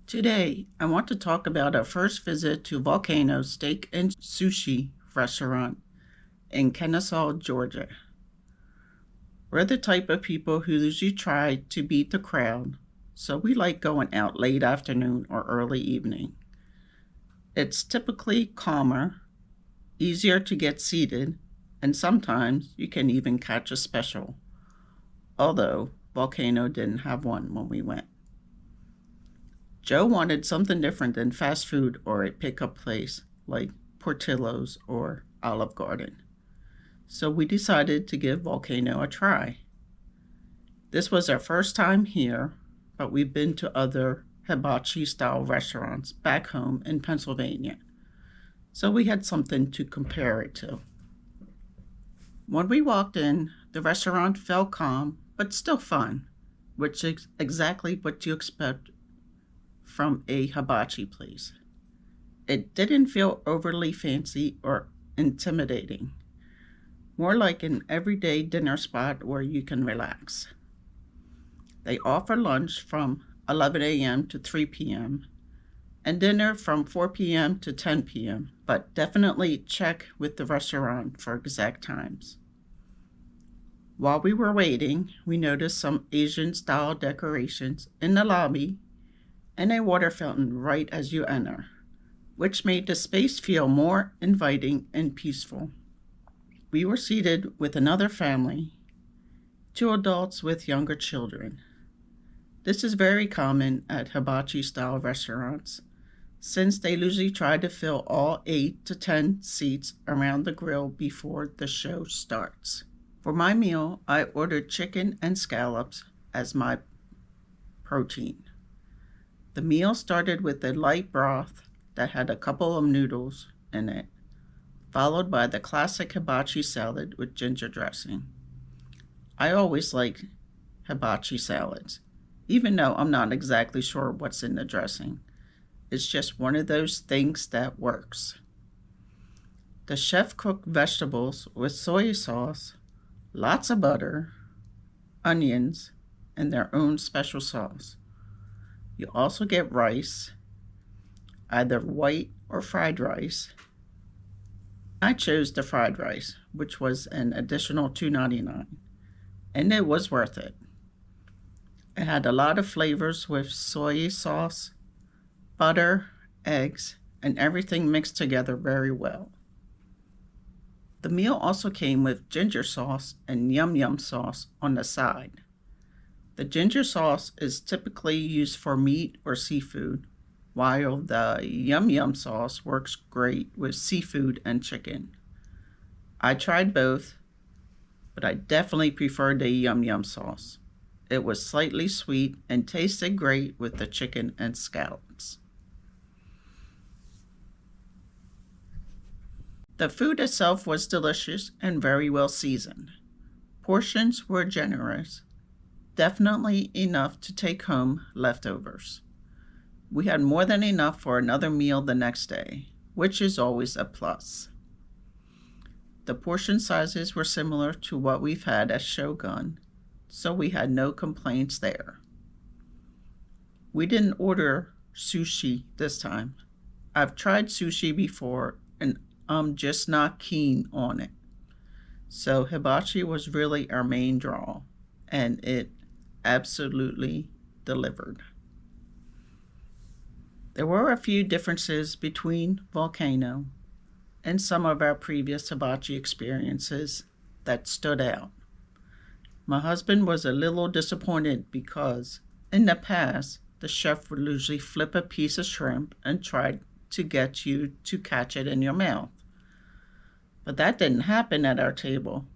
Today, I want to talk about our first visit to Volcano Steak and Sushi restaurant in Kennesaw, Georgia. We're the type of people who usually try to beat the crowd, so we like going out late afternoon or early evening. It's typically calmer, easier to get seated, and sometimes you can even catch a special, although Volcano didn't have one when we went. Joe wanted something different than fast food or a pickup place like Portillo's or Olive Garden. So we decided to give Volcano a try. This was our first time here, but we've been to other hibachi style restaurants back home in Pennsylvania. So we had something to compare it to. When we walked in, the restaurant felt calm but still fun, which is exactly what you expect from a hibachi place. It didn't feel overly fancy or intimidating, more like an everyday dinner spot where you can relax. They offer lunch from 11 a.m. to 3 p.m. and dinner from 4 p.m. to 10 p.m., but definitely check with the restaurant for exact times. While we were waiting, we noticed some Asian-style decorations in the lobby and a water fountain right as you enter, which made the space feel more inviting and peaceful. We were seated with another family, 2 adults with younger children. This is very common at hibachi-style restaurants, since they usually try to fill all 8 to 10 seats around the grill before the show starts. For my meal, I ordered chicken and scallops as my protein. The meal started with a light broth that had a couple of noodles in it, followed by the classic hibachi salad with ginger dressing. I always like hibachi salads, even though I'm not exactly sure what's in the dressing. It's just one of those things that works. The chef cooked vegetables with soy sauce, lots of butter, onions, and their own special sauce. You also get rice, either white or fried rice. I chose the fried rice, which was an additional $2.99, and it was worth it. It had a lot of flavors with soy sauce, butter, eggs, and everything mixed together very well. The meal also came with ginger sauce and yum yum sauce on the side. The ginger sauce is typically used for meat or seafood, while the yum yum sauce works great with seafood and chicken. I tried both, but I definitely preferred the yum yum sauce. It was slightly sweet and tasted great with the chicken and scallops. The food itself was delicious and very well seasoned. Portions were generous, definitely enough to take home leftovers. We had more than enough for another meal the next day, which is always a plus. The portion sizes were similar to what we've had at Shogun, so we had no complaints there. We didn't order sushi this time. I've tried sushi before and I'm just not keen on it. So hibachi was really our main draw, and it absolutely delivered. There were a few differences between Volcano and some of our previous hibachi experiences that stood out. My husband was a little disappointed because, in the past, the chef would usually flip a piece of shrimp and try to get you to catch it in your mouth. But that didn't happen at our table.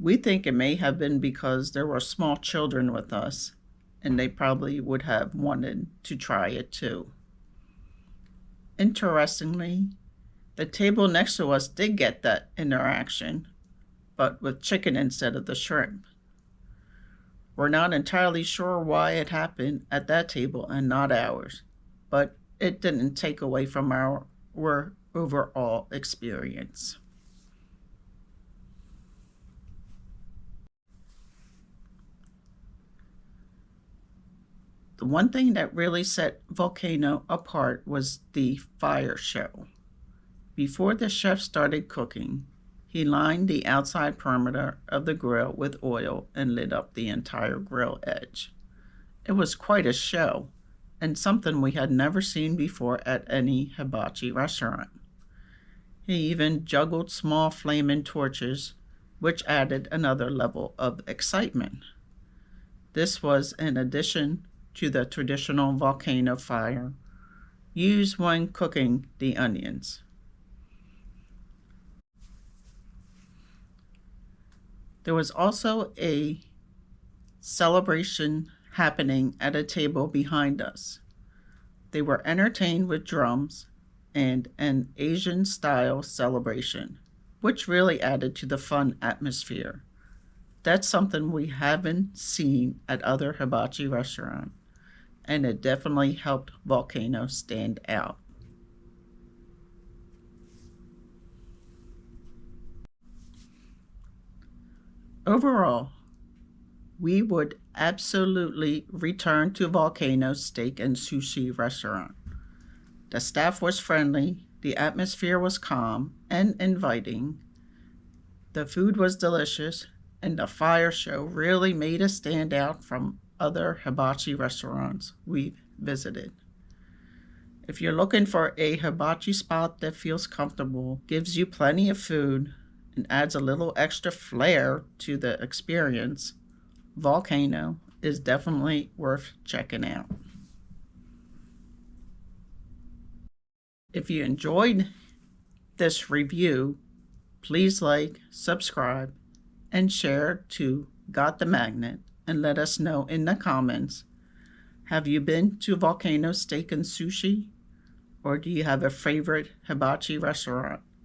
We think it may have been because there were small children with us, and they probably would have wanted to try it too. Interestingly, the table next to us did get that interaction, but with chicken instead of the shrimp. We're not entirely sure why it happened at that table and not ours, but it didn't take away from our overall experience. The one thing that really set Volcano apart was the fire show. Before the chef started cooking, he lined the outside perimeter of the grill with oil and lit up the entire grill edge. It was quite a show, and something we had never seen before at any hibachi restaurant. He even juggled small flaming torches, which added another level of excitement. This was in addition to the traditional volcano fire used when cooking the onions. There was also a celebration happening at a table behind us. They were entertained with drums and an Asian-style celebration, which really added to the fun atmosphere. That's something we haven't seen at other hibachi restaurants, and it definitely helped Volcano stand out. Overall, we would absolutely return to Volcano Steak and Sushi restaurant. The staff was friendly, the atmosphere was calm and inviting, the food was delicious, and the fire show really made us stand out from other hibachi restaurants we've visited. If you're looking for a hibachi spot that feels comfortable, gives you plenty of food, and adds a little extra flair to the experience, Volcano is definitely worth checking out. If you enjoyed this review, please like, subscribe, and share to Got the Magnet, and let us know in the comments, have you been to Volcano Steak and Sushi, or do you have a favorite hibachi restaurant?